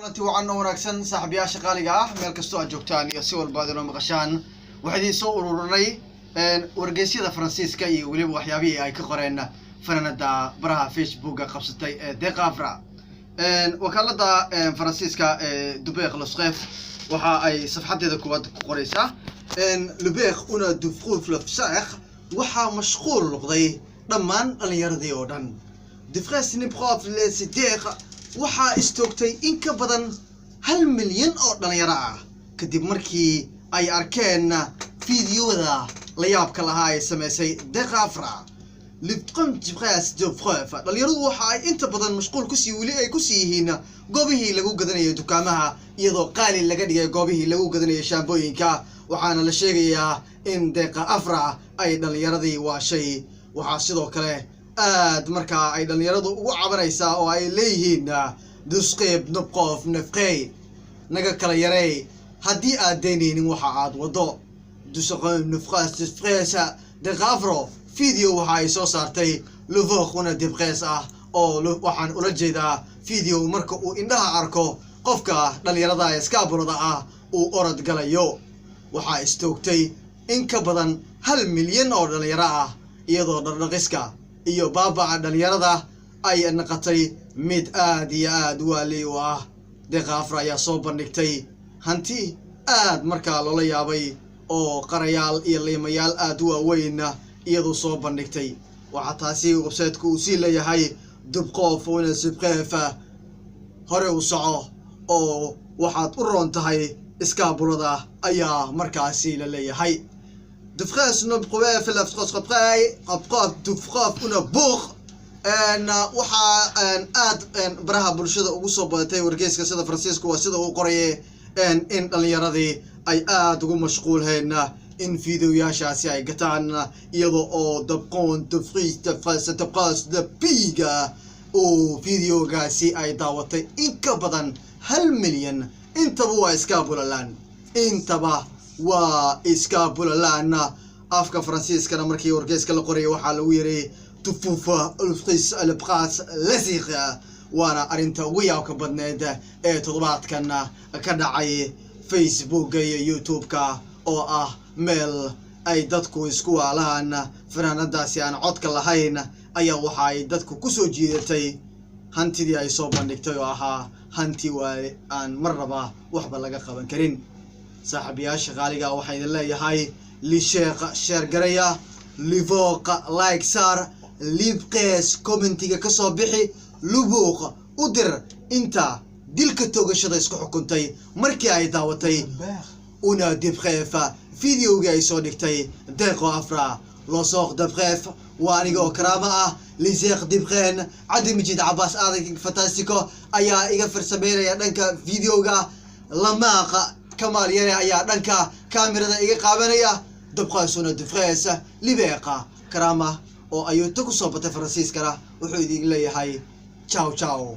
kulanti wacan oo wanaagsan saaxiibayaasha qaaliga ah meel kastoo aad joogtaan iyo si walba aad maqashaan waxay soo ururinay wargeysyada Faransiiska iyo waliba waxyaabihii ay ka qoreen fanaanada baraha Facebook qabsatay ee Deqafra wakaalada Faransiiska Dubeq Losqef waxa ay safxadeeda koowaad ku qoraysaa Lubeq una dufquf lafsaax waxa mashquul noqday dhammaan dhalinyaradii oo dhan difqaas nibqaf leesideeq waxa istoogtay in ka badan 1 milyan oo dhalinyaro ah kadib markii ay arkeen fiidiyoda la yaabka lahaa ay sameysay Deqafra libqam difqaas dufqaf dhalinyaradu waxa ay inta badan mashquul ku sii wili ay ku sii yihiin goobihii lagu gadanayo dukaamaha iyadoo qaali laga dhigay goobihii lagu gadanayo shaambooyinka waxaana la sheegayaa in Deqafra ay dhalinyaradii waashay waxa sidoo kale aad markaa ay dhalinyaradu ugu cabanaysaa oo ay leeyihiin dusqeeb nabqof nafqay naga kala yaray haddii aad deynaynin waxa aad wado dusqeeb nafqaas difqeesa Deqafra video waxa ay soo saartay luvoquna dibqees ah oo waxaan ula jeedaa video marka uu indhaha arko qofka dhalinyarada iska bulada ah uu orod galayo waxa istoogtay in ka badan 1 milyan oo dhalinyaro ah iyadoo dhaqdhaqaaqiska iyo baabaca dhalinyarada ay naqatay mid aad iyo aad waali u ah Deqafra ayaa soo bandhigtay hanti aad markaa loola yaabay oo qarayaal iyo liimayaal aad u waaweyn iyadoo soo bandhigtay waxa taasi website-ku uu sii leeyahay dubqof una sibqeefa hore u soco oo waxaad u roon tahay iskaabulada ayaa markaasi la leeyahay dufqaas nabqof lafqoqay qabqab dufqaf una buuq waxa aad baraha bulshada ugu soo badatay wargeyska sida Faransiisku waa sida uu qorayay in dhalinyaradii ay aad ugu mashquulheen in fiidiyoyaashaasi ay gataan iyadoo oo dabqoon dufqiis dafqaas dabiga oo fiidiyogaasi ay daawatay in ka badan 1 milyan intaba waa iska bulalaan afka Faransiiskana markii wargeyska la qorayay waxa lagu yiri tufufa ulqis albqas lasiqa waana arinta ugu yaabka badneed ee toddobaadkan ka dhacay Facebook iyo YouTube-ka oo ah meel ay dadku isku waalaan fanaanadaasi aan codka lahayn ayaa waxa ay dadku ku soo jiidatay hantidii ay soo bandhigtay oo ahaa hanti waali aan marnaba waxba laga qaban karin saaxiibayaasha qaaliga waxay leeyahay li sheer garaya livoq like sar libqees commentiga ka soo bixi lubuq u dir inta dilka toogashada isku xukuntay markii ay daawatay una dibqeefa fiidiyowga ay soo dhigtay Deqafra losooq dibqeef waaniga oo karaama ah liseeq dibqeen cadi majid Abbas adag fantastico ayaa iga farsameynaya dhanka fiidiyowga lamaaqa Kamal yare ayaa dhanka kaamirada iga qaabanaya dibqaasuna dibqees libeeqa karaama oo ayuu ku soo batay Faransiiskana wuxuu idin leeyahay ciao ciao